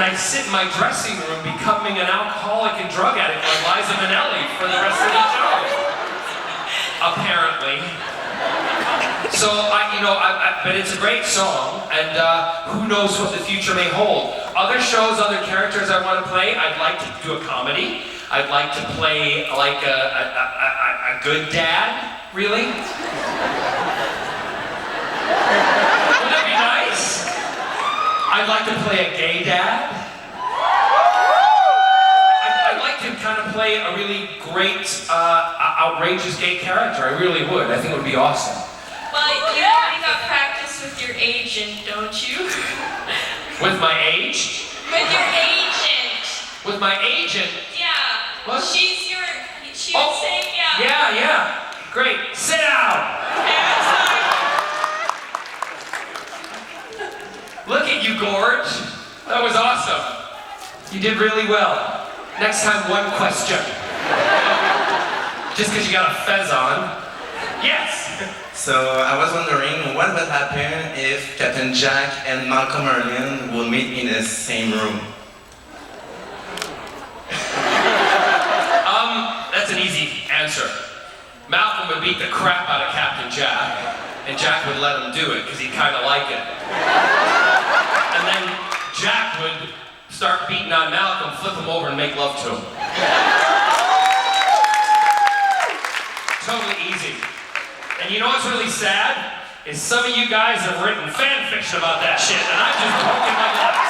I sit in my dressing room becoming an alcoholic and drug addict like Liza Minnelli for the rest of the show. Apparently. So, but it's a great song, and who knows what the future may hold. Other shows, other characters I want to play, I'd like to do a comedy. I'd like to play like a good dad, really. Wouldn't that be nice? I'd like to play a gay dad. I'd like to kind of play a really great, outrageous gay character. I really would. I think it would be awesome. Well, you already got practice with your agent, don't you? With my age? With your agent. With my agent? Yeah. What? She was saying, yeah. Yeah. Great. Sit down. Okay, I'm sorry. Look at you, Gorge. That was awesome. You did really well. Next time, one question. Just because you got a fez on. Yes. So I was wondering what would happen if Captain Jack and Malcolm Merlin would meet in the same room. That's an easy answer. Malcolm would beat the crap out of Captain Jack, and Jack would let him do it because he'd kind of like it. And then Jack would start beating on Malcolm, flip him over, and make love to him. Totally easy. And you know what's really sad? Is some of you guys have written fan fiction about that shit, and I'm just poking my glass.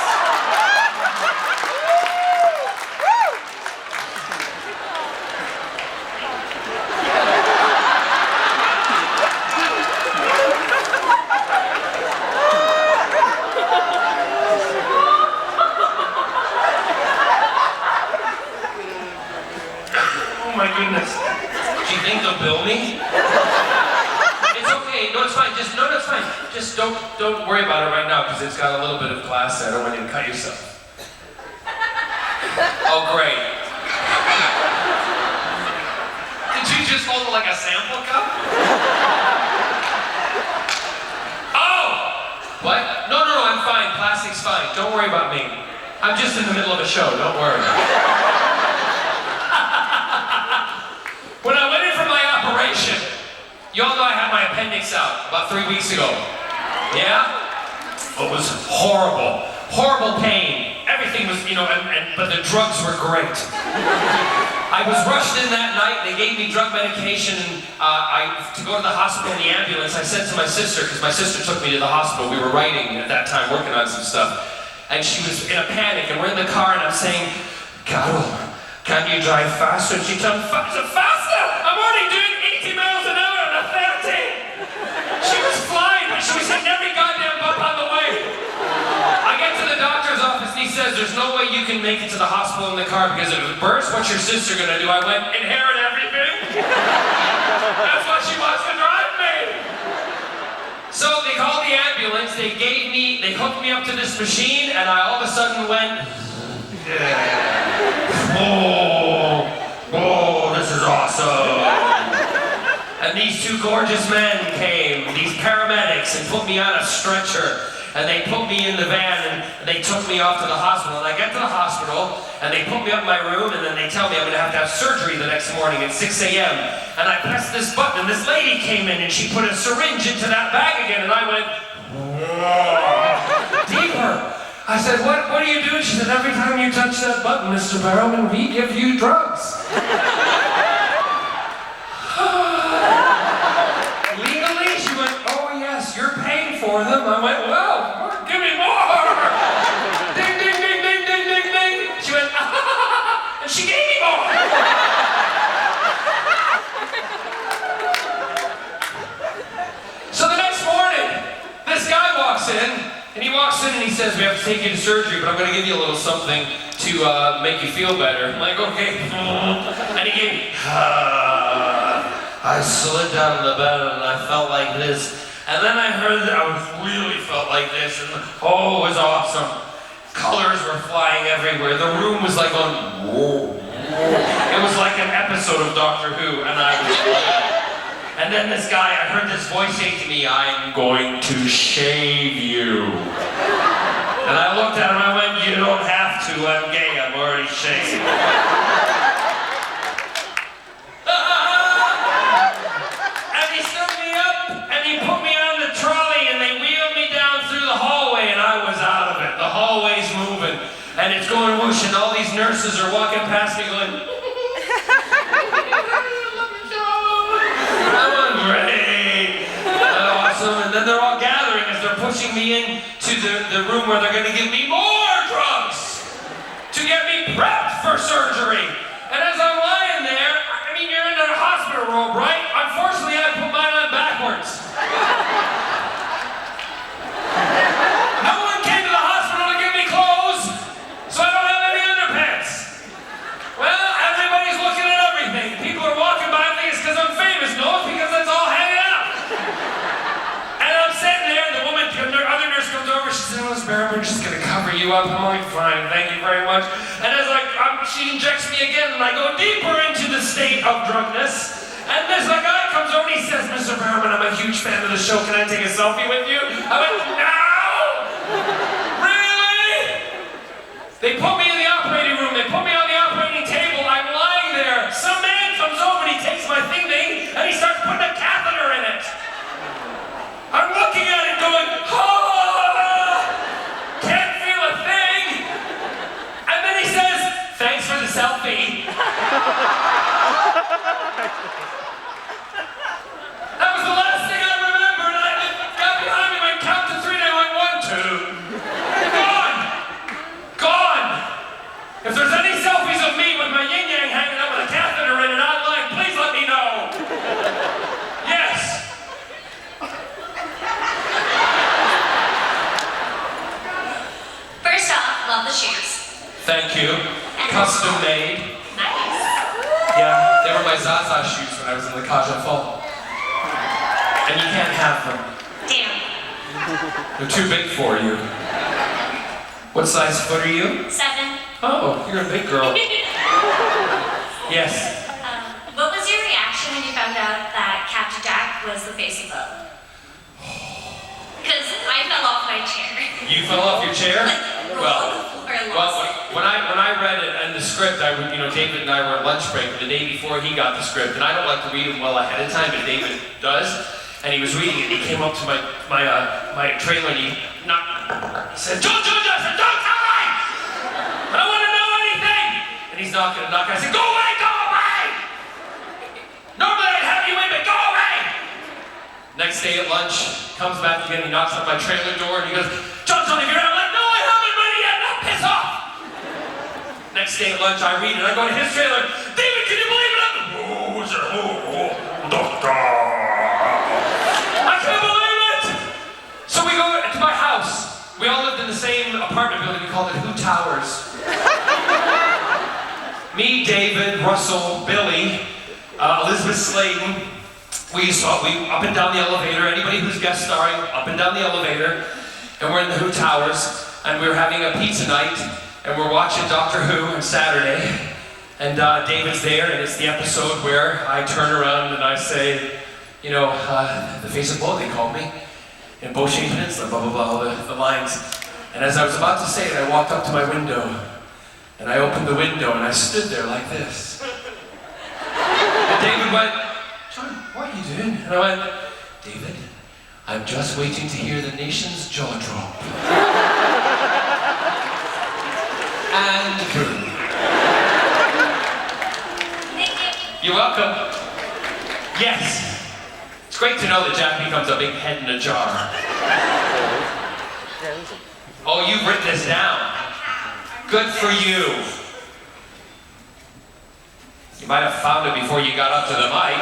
Oh my goodness. Do you think they'll bill me? It's okay. No, it's fine. It's fine. Just don't worry about it right now because it's got a little bit of glass there. I don't want you to cut yourself. Oh, great. Did you just hold it like a sample cup? Oh! What? No, I'm fine. Plastic's fine. Don't worry about me. I'm just in the middle of a show. Don't worry. When I went in for my operation, you all know I had my appendix out about 3 weeks ago. Yeah? It was horrible. Horrible pain. Everything was, but the drugs were great. I was rushed in that night. They gave me drug medication. To go to the hospital in the ambulance, I said to my sister, because my sister took me to the hospital. We were writing at that time, working on some stuff. And she was in a panic, and we're in the car, and I'm saying, Carol, can you drive faster? And she told me, faster? I'm already doing 80 miles an hour on a 30. She was flying, but she was hitting every goddamn bump on the way. I get to the doctor's office, and he says, there's no way you can make it to the hospital in the car because if it bursts, what's your sister gonna do? I went, inherit everything? That's what she wants to drive me. So they called the ambulance, they hooked me up to this machine, and I all of a sudden went, oh, this is awesome. And these two gorgeous men came, these paramedics, and put me on a stretcher. And they put me in the van, and they took me off to the hospital. And I get to the hospital, and they put me up in my room, and then they tell me I'm gonna have to have surgery the next morning at 6 a.m. And I pressed this button, and this lady came in, and she put a syringe into that bag again, and I went, whoa, deeper. I said, what are you doing? She said, every time you touch that button, Mr. Barrowman, we give you drugs. Legally? She went, oh yes, you're paying for them. I went, well, give me more. Ding, ding, ding, ding, ding, ding, ding. She went, and she gave me more. So the next morning, this guy walks in. And he walks in and he says, we have to take you to surgery, but I'm going to give you a little something to make you feel better. I'm like, okay. And he gave me, I slid down in the bed and I felt like this. And then I heard that I really felt like this. And oh, it was awesome. Colors were flying everywhere. The room was like on, whoa. It was like an episode of Doctor Who, and I was and then this guy, I heard this voice say to me, I'm going to shave you. And I looked at him, I went, you don't have you I'm gay, I'm already shaking. And he stood me up, and he put me on the trolley, and they wheeled me down through the hallway, and I was out of it. The hallway's moving, and it's going whoosh, and all these nurses are walking past me going, I'm great. Awesome. And then they're all gathering as they're pushing me into the room where they're going to give me more drugs to get me prepped for surgery. And as I'm lying there, I mean, you're in a hospital robe, right? Unfortunately, I put mine on backwards. No one came to the hospital to give me clothes, so I don't have any underpants. Well, everybody's looking at everything. People are walking by and think it's because I'm famous. No, it's because it's all hanging out. And I'm sitting there, and the woman, the other nurse comes over, she says, Miss Barrowman, just gonna cover you up. I'm like, fine, thank you very much. And as she injects me again, and I go deeper into the state of drugness. And this guy comes over and he says, Mr. Barrowman, I'm a huge fan of the show. Can I take a selfie with you? I went, no! Really? They put me in the operating room. They put me on the operating table. I'm lying there. Some man comes over and he takes my thing and he starts putting a catheter in it. I'm looking at it going, can't feel a thing. And then he says, thanks for the selfie. That was the last thing I remembered. And I got behind me and I counted to 3 and I went 1, 2. Gone! Gone! If there's any selfies of me with my yin-yang hanging out with a catheter in it online, please let me know. Yes! First off, love the shoes. Thank you. And Custom made. Nice. Yeah, they were my Zaza shoes when I was in the Kaja Fall. And you can't have them. Damn. They're too big for you. What size foot are you? 7. Oh, you're a big girl. Yes. What was your reaction when you found out that Captain Jack was the face of boat? Because I fell off my chair. You fell off your chair? Well, when I read it and the script, David and I were on lunch break the day before he got the script, and I don't like to read them well ahead of time, but David does. And he was reading it. He came up to my trailer and he said, "Don't do this! I said, don't tell me! I don't want to know anything!" And he's knocking and knocking. I said, "Go away! Go away! Normally I'd have you in, but go away!" Next day at lunch, comes back again. He knocks on my trailer door and he goes, "John, if you're out," I'm like, "No, I haven't read it yet. Now piss off!" Next day at lunch, I read it. I go to his trailer. "David, can you believe it?" I can't believe it! So we go to my house. We all lived in the same apartment building. We called it Who Towers. Me, David, Russell, Billy, Elizabeth Sladen. We up and down the elevator. Anybody who's guest starring, up and down the elevator. And we're in the Who Towers. And we were having a pizza night. And we're watching Doctor Who on Saturday. And David's there. And it's the episode where I turn around and I say, the face of boat, they called me. In Beauchene Peninsula, blah, blah, blah, all the lines. And as I was about to say it, I walked up to my window. And I opened the window and I stood there like this. And David went, "John, what are you doing?" And I went, "David, I'm just waiting to hear the nation's jaw drop." And boom. You're welcome. Yes. It's great to know that Jack becomes a big head in a jar. Oh, you've written this down. Good for you. You might have found it before you got up to the mic.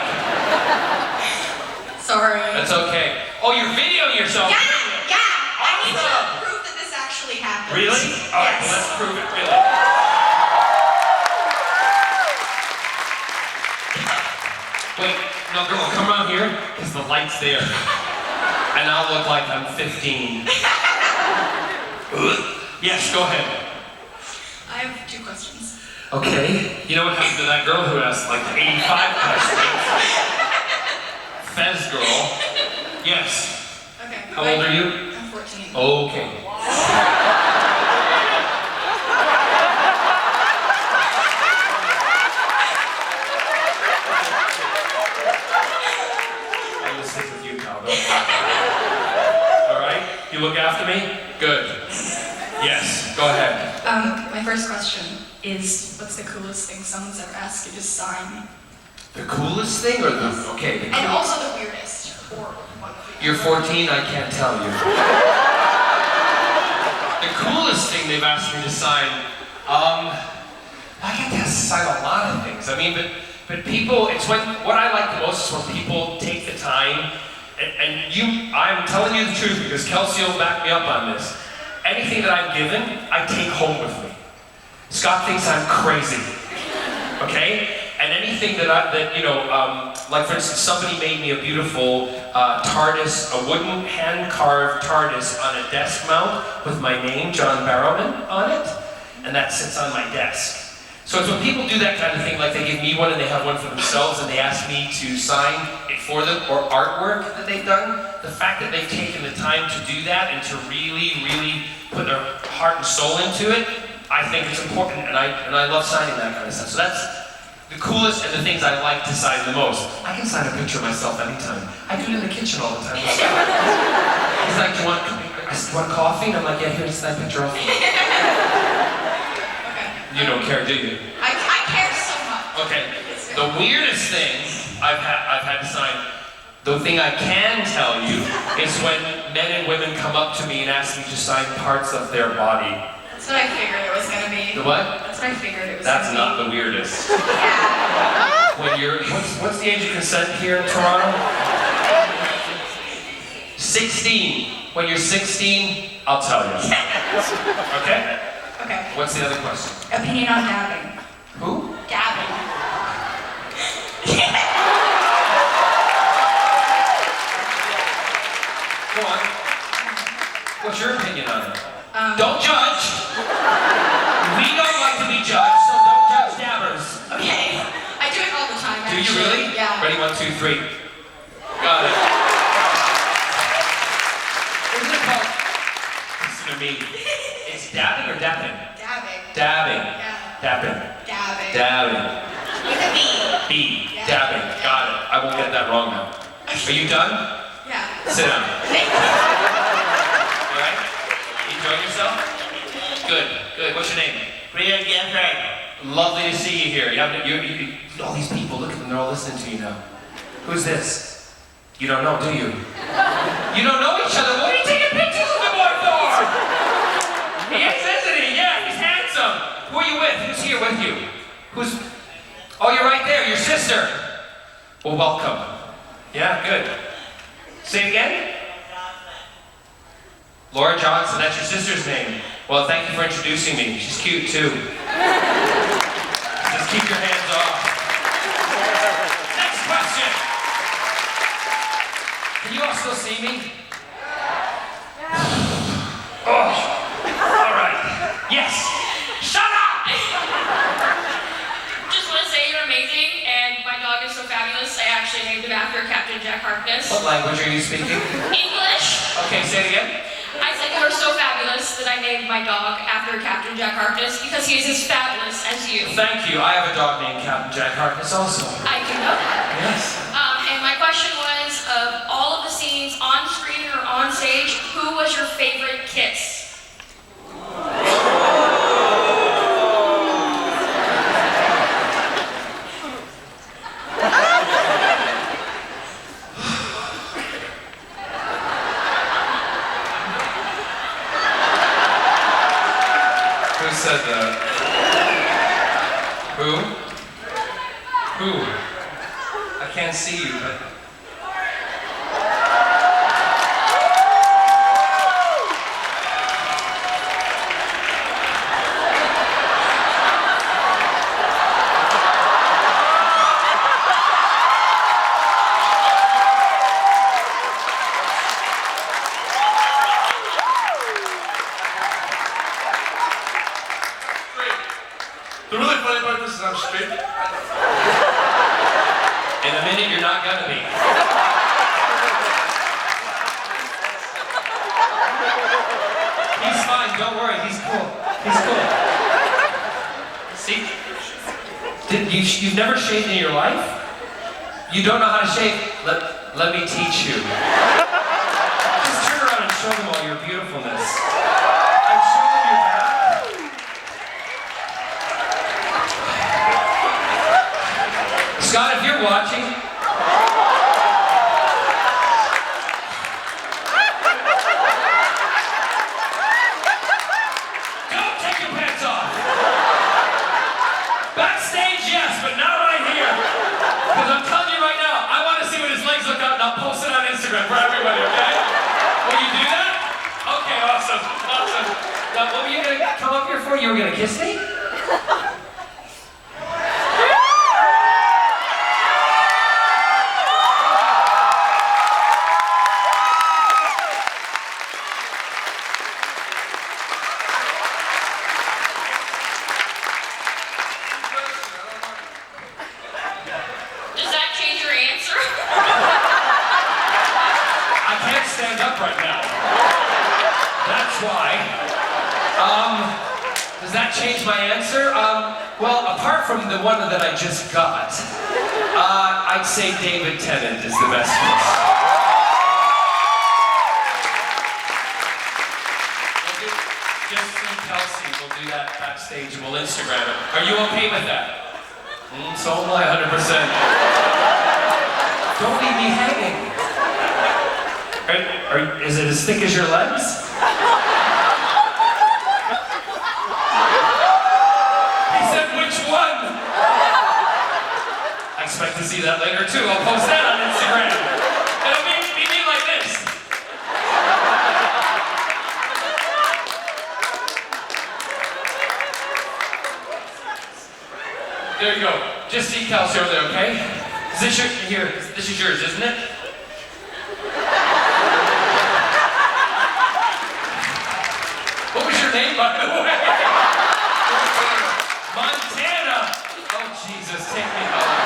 Sorry. That's okay. Oh, you're videoing yourself. Yeah. Awesome. I need to prove that this actually happened. Really? All right, Yes. well, let's prove it, really. Wait, no, girl, come around here, because the light's there. And I'll look like I'm 15. Yes, go ahead. I have 2 questions. Okay. You know what happened to that girl who asked like 85 questions? Fez girl. Yes. Okay. How old are you? I'm 14. Okay. Go ahead. My first question is, what's the coolest thing someone's ever asked you to sign? The coolest thing or the, okay. The And also the weirdest, or one of the You're 14, I can't tell you. The coolest thing they've asked me to sign, I get to sign a lot of things. I mean, but people, it's when, what I like the most is when people take the time, and I'm telling you the truth because Kelsey will back me up on this. Anything that I'm given, I take home with me. Scott thinks I'm crazy, okay? And anything that like for instance, somebody made me a beautiful TARDIS, a wooden hand-carved TARDIS on a desk mount with my name, John Barrowman, on it, and that sits on my desk. So it's when people do that kind of thing, like they give me one and they have one for themselves and they ask me to sign it for them, or artwork that they've done, the fact that they've taken the time to do that and to really, really put their heart and soul into it, I think it's important, and I love signing that kind of stuff. So that's the coolest and the things I like to sign the most. I can sign a picture of myself anytime. I do it in the kitchen all the time. He's like, do you want coffee? And I'm like, yeah, here's that picture of me. You don't care, do you? I care so much. Okay. The weirdest thing I've had to sign, the thing I can tell you, is when men and women come up to me and ask me to sign parts of their body. That's what I figured it was gonna be. The what? That's what I figured it was That's gonna not the weirdest. be. Yeah. When you're, what's the age of consent here in Toronto? 16. When you're 16, I'll tell you. Okay? Okay. What's the other question? Opinion on dabbing. Who? Dabbing. Go on. What's your opinion on it? Don't judge. We don't like to be judged, so don't judge dabbers. Okay. I do it all the time, Do actually. you really? Yeah. Ready? 1, 2, 3. Got it. Isn't it called? Listen to me. It's dabbing or dapping? Dabbing. Dabbing. Yeah. Dapping. Dabbing. Dabbing. With a B. B. Yeah. Dabbing. Got it. I won't get that wrong now. Are you done? Yeah. Sit down. Thank you. All right? You enjoying yourself? Good. Good. What's your name? Real Jeffrey. Lovely to see you here. You have all these people. Look at them. They're all listening to you now. Who's this? You don't know, do you? You don't know each other. What are you taking pictures of the boy for? He is, isn't he? Yeah, he's handsome. Who are you with? Who's here with you? Who's? Oh, you're right there. Your sister. Well, welcome. Yeah, good. Say it again. Laura Johnson. That's your sister's name. Well, thank you for introducing me. She's cute too. Just keep your hands off. Next question. Can you all still see me? Oh. All right. Yes. Shut up. Just want to say you're amazing, and my dog is so fabulous. I actually named him after Captain Jack Harkness. What language are you speaking? English. Okay, say it again. I said you are so fabulous that I named my dog after Captain Jack Harkness because he is as fabulous as you. Thank you. I have a dog named Captain Jack Harkness also. I do know that. Yes. And my question was, of all of the scenes on screen or on stage, who was your favorite kiss? Who said that? Who? Who? I can't see you, but... The really funny part of this is I'm straight. In a minute, you're not gonna be. He's fine, don't worry, he's cool. He's cool. See? You've never shaved in your life? You don't know how to shave? Let me teach you. Just turn around and show them all your beautifulness. And show them your back. for? You were gonna kiss me? Does that change your answer? I can't stand up right now. That's why. Does that change my answer? Well, apart from the one that I just got, I'd say David Tennant is the best one. Just Kelsey will do that backstage and we'll Instagram it. Are you okay with that? So am I, 100%. Don't leave me hanging. Is it as thick as your legs? He said, which one? I expect to see that later too. I'll post that on Instagram. It'll be like this. There you go. Just see Kelsey over there, okay? Is this your, here, this is yours, isn't it? What was your name, by the way? Montana! Oh, Jesus, take me home.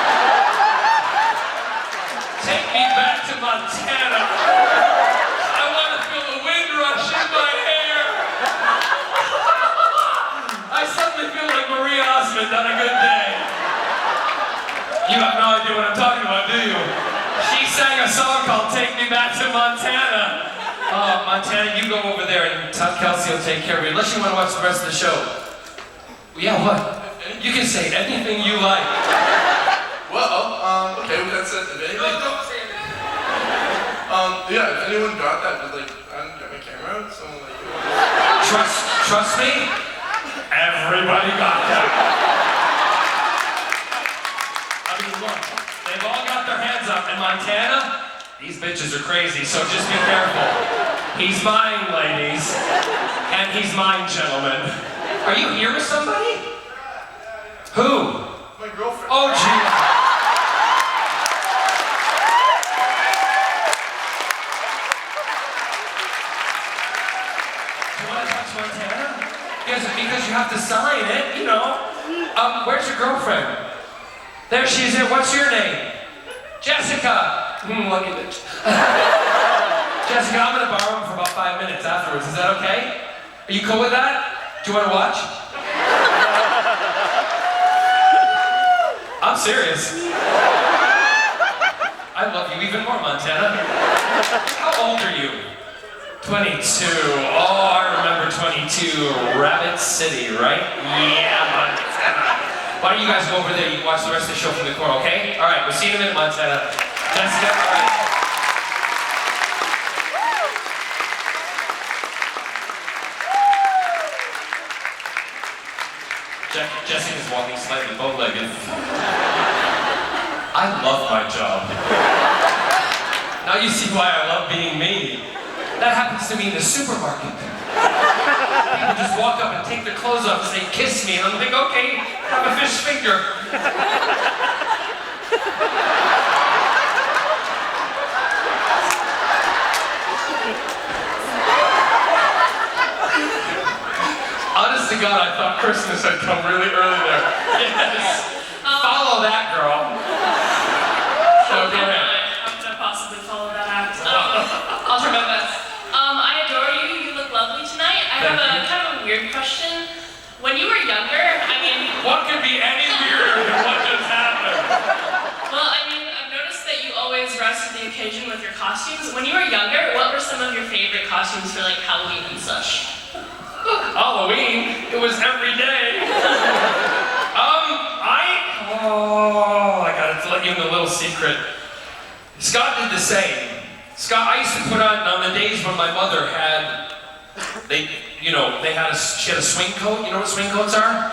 Take me back to Montana. I want to feel the wind rush in my hair. I suddenly feel like Marie Osmond on a good day. You have no idea what I'm talking about, do you? She sang a song called Take Me Back to Montana. Oh, Montana, you go over there and Kelsey will take care of you, unless you want to watch the rest of the show. Yeah, what? You can say anything you like. Well, okay, well, that's it. If anything, Don't say it. yeah, if anyone got that, but like, I didn't get my camera out, so like, Trust me, everybody got that. I mean, look, they've all got their hands up, and Montana, these bitches are crazy, so just be careful. He's mine, ladies, and he's mine, gentlemen. Are you here with somebody? Who? my girlfriend. Oh, gee. You want to touch Montana? Yes, because you have to sign it, you know. Where's your girlfriend? There she is. What's your name? Jessica. Lucky bitch. Jessica, I'm gonna borrow him for about 5 minutes afterwards. Is that okay? Are you cool with that? Do you want to watch? I'm serious. I love you even more, Montana. How old are you? 22. Oh, I remember 22. Rabbit City, right? Yeah, Montana. Why don't you guys go over there and watch the rest of the show from the corner, okay? All right, we'll see you in a minute, Montana. Jessica, all right. Jessica's walking slightly bow-legged. I love my job. Now you see why I love being me. That happens to me in the supermarket. People just walk up and take their clothes off and say, kiss me, and I'm like, okay, have a fish finger. Honest to God, I thought Christmas had come really early there. Yes. Follow that, girl. So go ahead. How could I possibly follow that act? I'll try my best. I adore you. You look lovely tonight. I have a kind of a weird question. When you were younger, I mean, What could be any weirder than what just happened? I've noticed that you always rise to the occasion with your costumes. When you were younger, what were some of your favorite costumes for like Halloween and such? Halloween, it was every day. I gotta let you in a little secret. Scott did the same. Scott, I used to put on the days when my mother had, she had a swing coat. You know what swing coats are?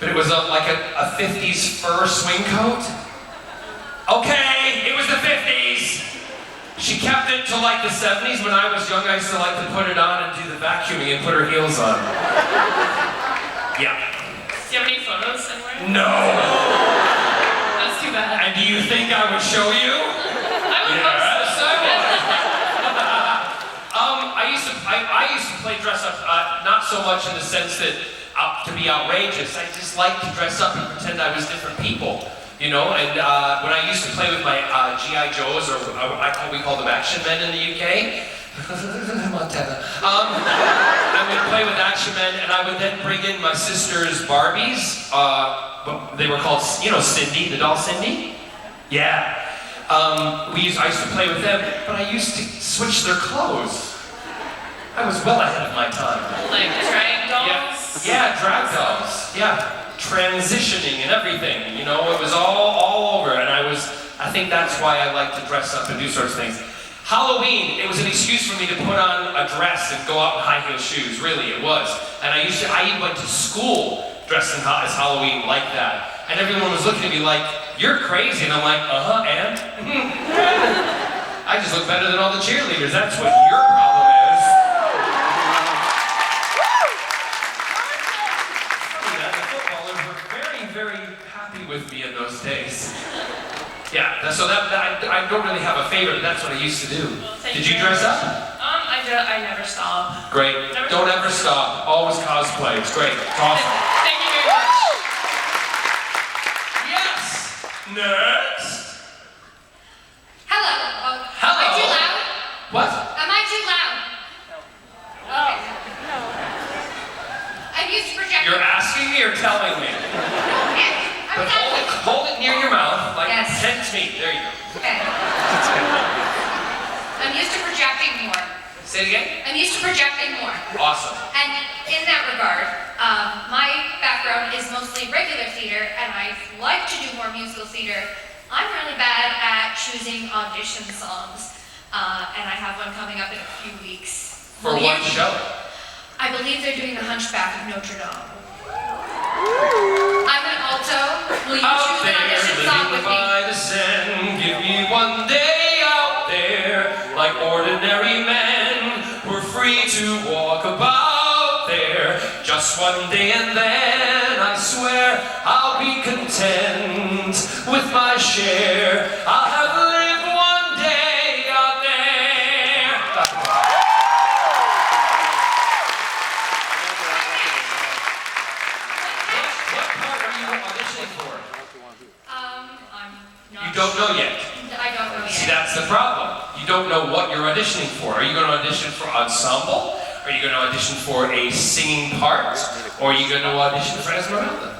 But it was like a 50s fur swing coat. Okay, it was the 50s. She kept it till like the 70s. When I was young, I used to like to put it on and do the vacuuming and put her heels on. Yeah. Do you have any photos somewhere? No. That's too bad. And do you think I would show you? I would hope Yes, so. I would. I used to play dress up, not so much in the sense that to be outrageous. I just liked to dress up and pretend I was different people, you know. And when I used to play with my GI Joes, or we call them action men in the UK. Montana. I would play with action men, and I would then bring in my sister's Barbies. They were called, you know, Cindy, the doll Cindy. Yeah. I used to play with them, but I used to switch their clothes. I was well ahead of my time. Like drag dolls? Yeah, drag dolls. Yeah, transitioning and everything. You know, it was all over, and I think that's why I like to dress up and do sorts of things. Halloween, it was an excuse for me to put on a dress and go out in high heel shoes. Really, it was. And I even went to school dressed as Halloween like that. And everyone was looking at me like, "You're crazy," and I'm like, and? I just look better than all the cheerleaders. That's what your problem is. The footballers were very, very happy with me in those days. Yeah, so I don't really have a favorite, but that's what I used to do. Well, Did you dress up? I never stop. Great. Don't ever stop. Always cosplay. It's great. It's awesome. Thank you very much. Yes! Next! Hello. Hello. Am I too loud? What? Am I too loud? Okay. I'm used to projecting. You're asking me or telling me? Yes, I'm But telling you. hold it near your mouth, like Yes. tense me. There you go. Okay. I'm used to projecting more. Say it again? I'm used to projecting more. Awesome. And in that regard, my background is mostly regular theater, and I like to do more musical theater. I'm really bad at choosing audition songs, and I have one coming up in a few weeks. For Will what you- show? I believe they're doing The Hunchback of Notre Dame. I'm an alto. Will you Out choose an there, audition song with living me? by the Seine, give me one day out there, like ordinary men. We're free to walk about there, just one day, and then I swear I'll be content with my share. I'll have lived one day out there. What part are you auditioning for? I'm not You don't know yet. I don't know See, yet. that's the problem. You don't know what you're auditioning for. Are you going to audition for ensemble? Are you going to audition for a singing part? Or are you going to audition for Esmeralda?